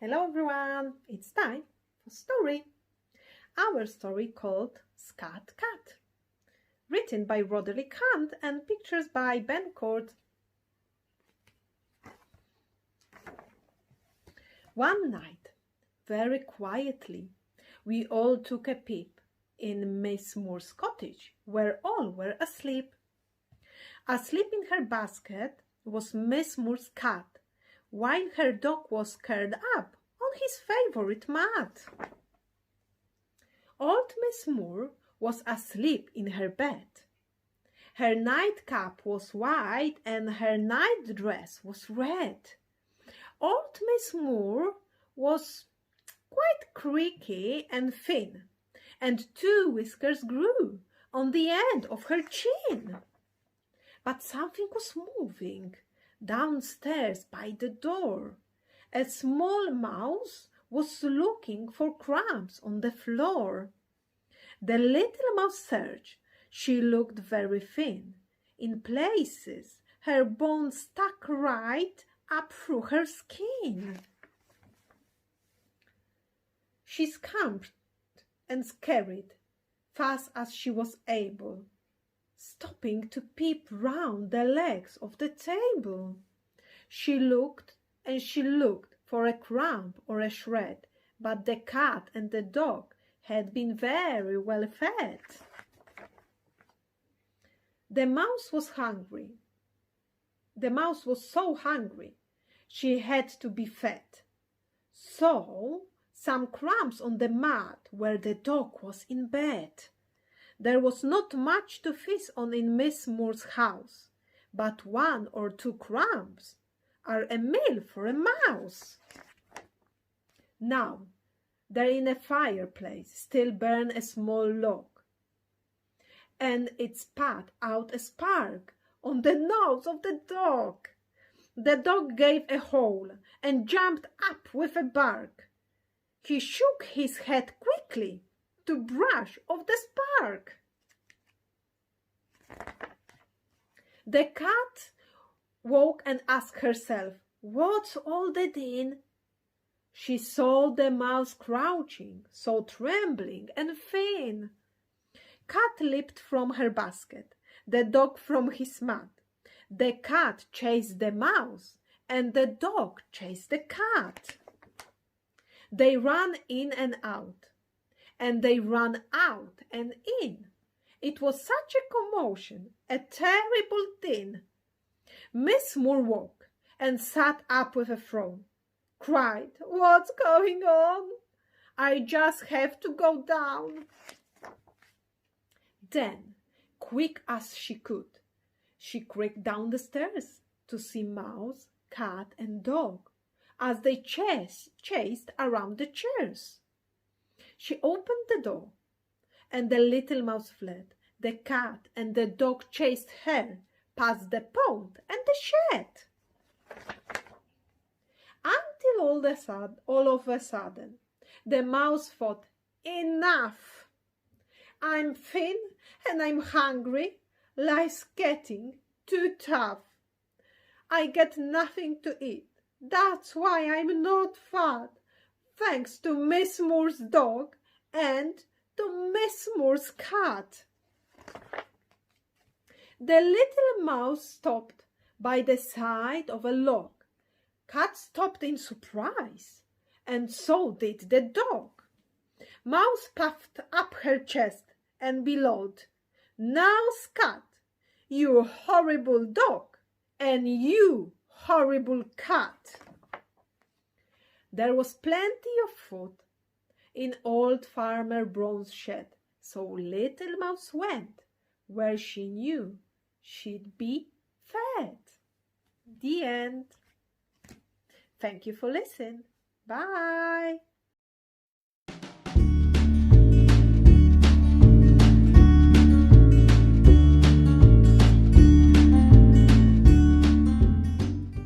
Hello everyone, it's time for story. Our story called Scat, Cat, written by Roderick Hunt and pictures by Ben Cord. One night, very quietly, we all took a peep in Miss Moore's cottage, where all were asleep. Asleep in her basket was Miss Moore's cat, while her dog was curled up on his favourite mat. Old Miss Moore was asleep in her bed. Her nightcap was white and her night dress was red. Old Miss Moore was quite creaky and thin, and 2 whiskers grew on the end of her chin. But something was moving downstairs by the door. A small mouse was looking for crumbs on the floor. The little mouse searched. She looked very thin. In places, her bones stuck right up through her skin. She scampered and scurried fast as she was able, stopping to peep round the legs of the table. She looked and she looked for a crumb or a shred, but the cat and the dog had been very well fed. The mouse was hungry. The mouse was so hungry, she had to be fed. So, some crumbs on the mat where the dog was in bed. There was not much to feast on in Miss Moore's house, but 1 or 2 crumbs are a meal for a mouse. Now, there in a fireplace still burned a small log, and it spat out a spark on the nose of the dog. The dog gave a howl and jumped up with a bark. He shook his head quickly to brush off the spark. The cat woke and asked herself, "What's all the din?" She saw the mouse crouching, so trembling and thin. Cat leaped from her basket, the dog from his mat. The cat chased the mouse, and the dog chased the cat. They ran in and out, and they ran out and in. It was such a commotion, a terrible din. Miss Moore woke and sat up with a frown, cried, "What's going on? I just have to go down." Then, quick as she could, she crept down the stairs to see mouse, cat, and dog as they chased around the chairs. She opened the door, and the little mouse fled. The cat and the dog chased her past the pond and the shed. Until all of a sudden, the mouse thought, "Enough! I'm thin and I'm hungry. Life's getting too tough. I get nothing to eat. That's why I'm not fat, thanks to Miss Moore's dog and to Miss Moore's cat." The little mouse stopped by the side of a log. Cat stopped in surprise, and so did the dog. Mouse puffed up her chest and bellowed, "Now, Scat, you horrible dog, and you horrible cat." There was plenty of food in old Farmer Brown's shed, so little mouse went where she knew she'd be fed. The end. Thank you for listening. Bye.